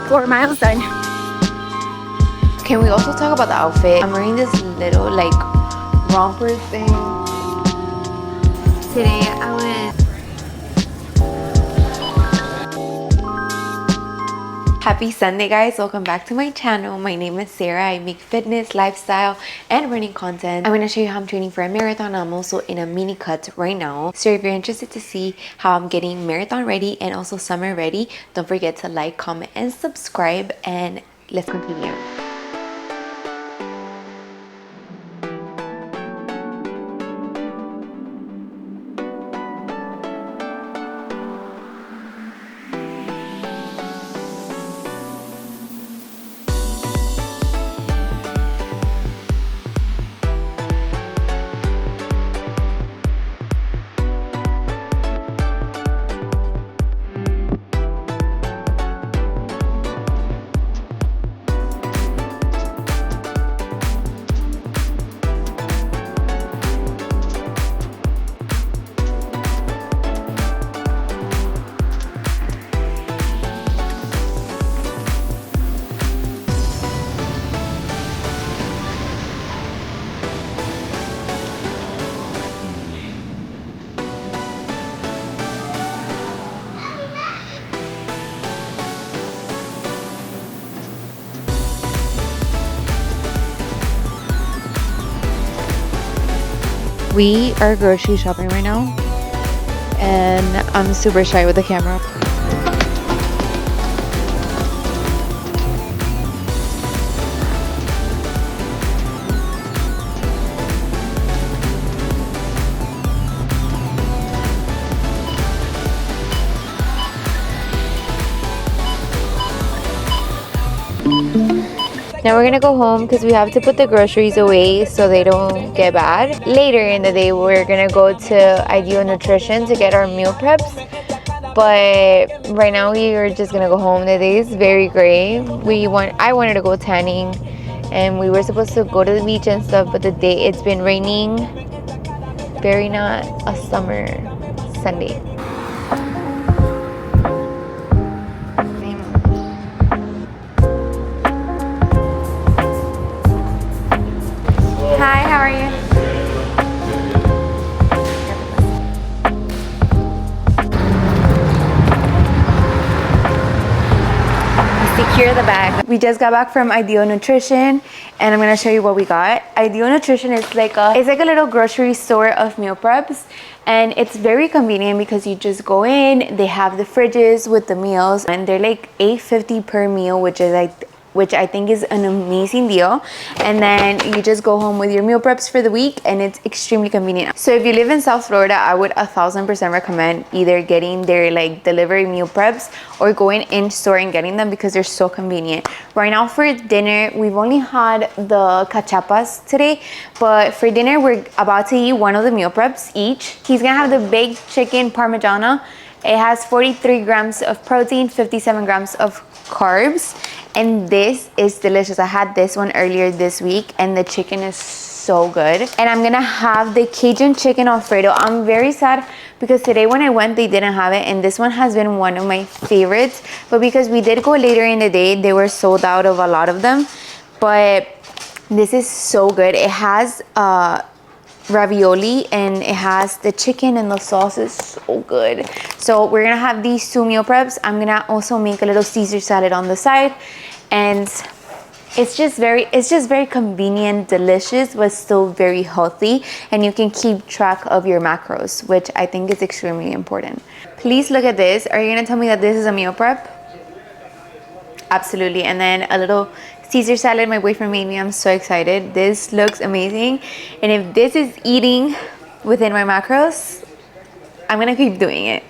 4 miles done. Can we also talk about the outfit? I'm wearing this little like romper thing. Today I was Happy Sunday, guys. Welcome back to my channel. My name is Sarah. I make fitness, lifestyle, and running content. I'm going to show you how I'm training for a marathon. I'm also in a mini cut right now. So if you're interested to see how I'm getting marathon ready and also summer ready, don't forget to like, comment, and subscribe. And let's continue. We are grocery shopping right now, and I'm super shy with the camera. Now we're gonna go home because we have to put the groceries away so they don't get bad. Later in the day, we're gonna go to Ideal Nutrition to get our meal preps. But right now we are just gonna go home. The day is very gray. I wanted to go tanning, and we were supposed to go to the beach and stuff, but it's been raining. Very not a summer Sunday. Hi, how are you? Secure the bag. We just got back from Ideal Nutrition, and I'm gonna show you what we got. Ideal Nutrition is like a little grocery store of meal preps, and it's very convenient because you just go in. They have the fridges with the meals, and they're like $8.50 per meal, which I think is an amazing deal. And then you just go home with your meal preps for the week, and it's extremely convenient. So if you live in South Florida, I would 1000% recommend either getting their like delivery meal preps or going in store and getting them because they're so convenient. Right now for dinner, we've only had the cachapas today, but for dinner we're about to eat one of the meal preps each. He's gonna have the baked chicken parmigiana. It has 43 grams of protein, 57 grams of carbs, and this is delicious. I had this one earlier this week, and the chicken is so good. And I'm gonna have the Cajun chicken Alfredo. I'm very sad because today when I went, they didn't have it, and this one has been one of my favorites. But because we did go later in the day, they were sold out of a lot of them. But this is so good. It has ravioli, and it has the chicken, and the sauce is so good. So we're gonna have these two meal preps. I'm gonna also make a little Caesar salad on the side, and it's just very convenient, delicious, but still very healthy, and you can keep track of your macros, which I think is extremely important. Please look at this. Are you gonna tell me that this is a meal prep? Absolutely. And then a little Caesar salad my boyfriend made me. I'm so excited. This looks amazing, and if this is eating within my macros, I'm gonna keep doing it.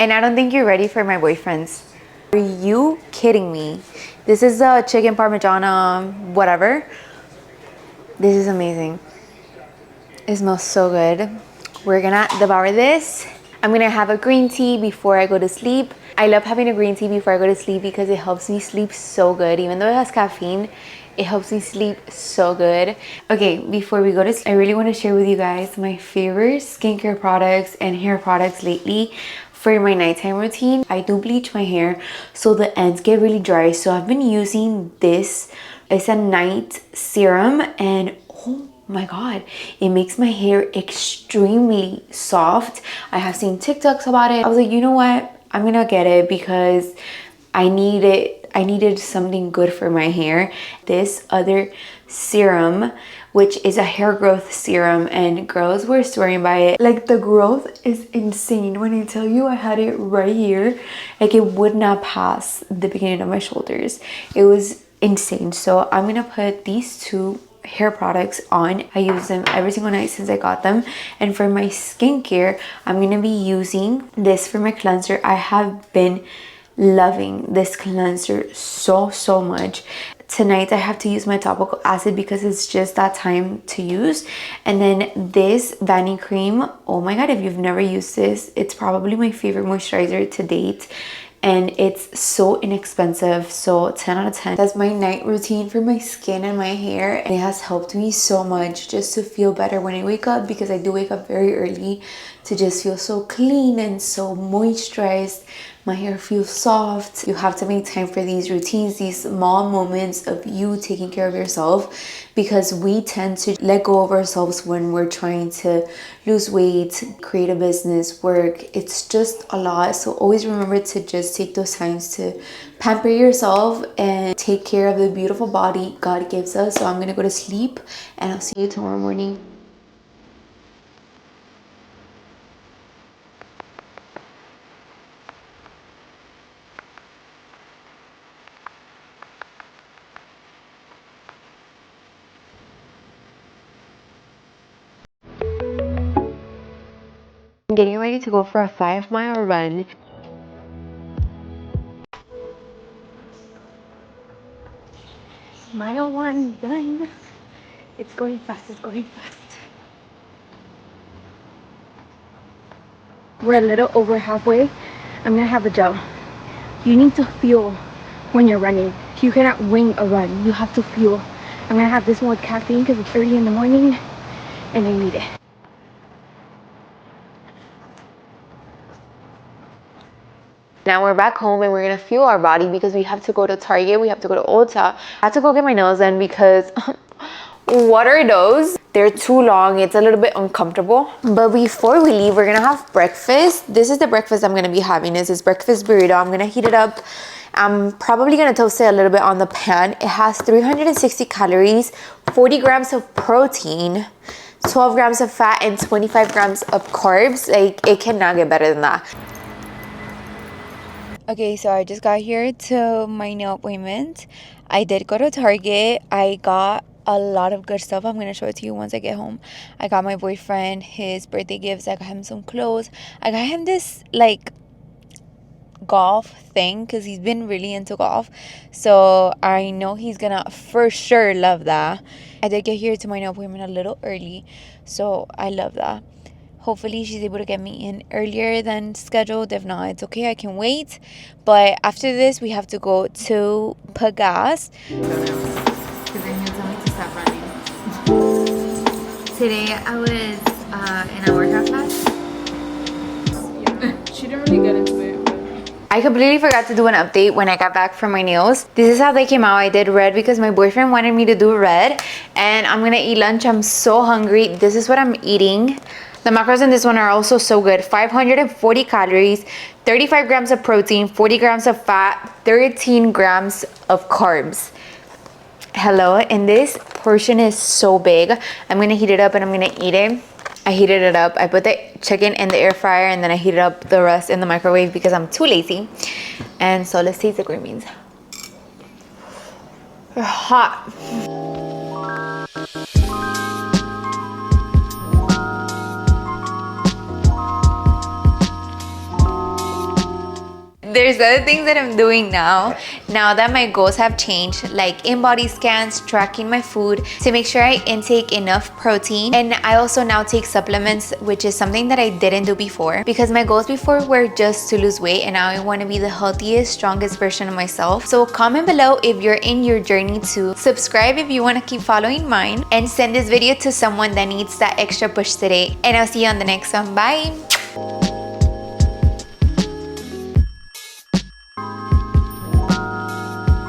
And I don't think you're ready for my boyfriend's. Are you kidding me? This is a chicken parmigiana whatever. This is amazing. It smells so good. We're gonna devour this. I'm gonna have a green tea before I go to sleep. I love having a green tea before I go to sleep because it helps me sleep so good. Even though it has caffeine, it helps me sleep so good. Okay, before we go to sleep, I really want to share with you guys my favorite skincare products and hair products lately For my nighttime routine, I do bleach my hair so the ends get really dry. So I've been using this. It's a night serum, and oh my god, it makes my hair extremely soft. I have seen TikToks about it. I was like, you know what? I'm gonna get it because I needed something good for my hair. This other serum, which is a hair growth serum, and girls were swearing by it. Like, the growth is insane. When I tell you, I had it right here. Like, it would not pass the beginning of my shoulders. It was insane. So I'm gonna put these two hair products on. I use them every single night since I got them. And for my skincare, I'm gonna be using this for my cleanser. I have been loving this cleanser so much. Tonight I have to use my topical acid because it's just that time to use. And then this Vani cream, oh my god, if you've never used this, it's probably my favorite moisturizer to date, and it's so inexpensive. So 10 out of 10. That's my night routine for my skin and my hair, and it has helped me so much just to feel better when I wake up, because I do wake up very early, to just feel so clean and so moisturized. My hair feels soft. You have to make time for these routines, these small moments of you taking care of yourself, because we tend to let go of ourselves when we're trying to lose weight, create a business, work. It's just a lot. So always remember to just take those times to pamper yourself and take care of the beautiful body God gives us. So I'm gonna go to sleep, and I'll see you tomorrow morning. I'm getting ready to go for a 5-mile run. Mile 1 done. It's going fast, it's going fast. We're a little over halfway. I'm gonna have a gel. You need to fuel when you're running. You cannot wing a run. You have to fuel. I'm gonna have this one with caffeine because it's early in the morning and I need it. Now we're back home and we're gonna fuel our body because we have to go to Target, we have to go to Ulta. I have to go get my nails done because what are those? They're too long, it's a little bit uncomfortable. But before we leave, we're gonna have breakfast. This is the breakfast I'm gonna be having. This is breakfast burrito. I'm gonna heat it up. I'm probably gonna toast it a little bit on the pan. It has 360 calories, 40 grams of protein, 12 grams of fat, and 25 grams of carbs. Like, it cannot get better than that. Okay, so I just got here to my nail appointment. I did go to Target. I got a lot of good stuff. I'm gonna show it to you once I get home. I got my boyfriend his birthday gifts. I got him some clothes. I got him this like golf thing because he's been really into golf. So I know he's gonna for sure love that. I did get here to my nail appointment a little early, so I love that. Hopefully she's able to get me in earlier than scheduled. If not, it's okay, I can wait. But after this, we have to go to Pagas. Today I was in a workout class. Yeah, she didn't really get into it. I completely forgot to do an update when I got back from my nails. This is how they came out. I did red because my boyfriend wanted me to do red. And I'm gonna eat lunch. I'm so hungry. This is what I'm eating. The macros in this one are also so good. 540 calories, 35 grams of protein, 40 grams of fat, 13 grams of carbs. Hello, and this portion is so big. I'm gonna heat it up and I'm gonna eat it. I heated it up. I put the chicken in the air fryer and then I heated up the rest in the microwave because I'm too lazy. And so let's taste the green beans. They're hot. There's other things that I'm doing now that my goals have changed, like in-body scans, tracking my food to make sure I intake enough protein. And I also now take supplements, which is something that I didn't do before because my goals before were just to lose weight, and now I want to be the healthiest, strongest version of myself. So comment below if you're in your journey too. Subscribe if you want to keep following mine, and send this video to someone that needs that extra push today. And I'll see you on the next one. Bye.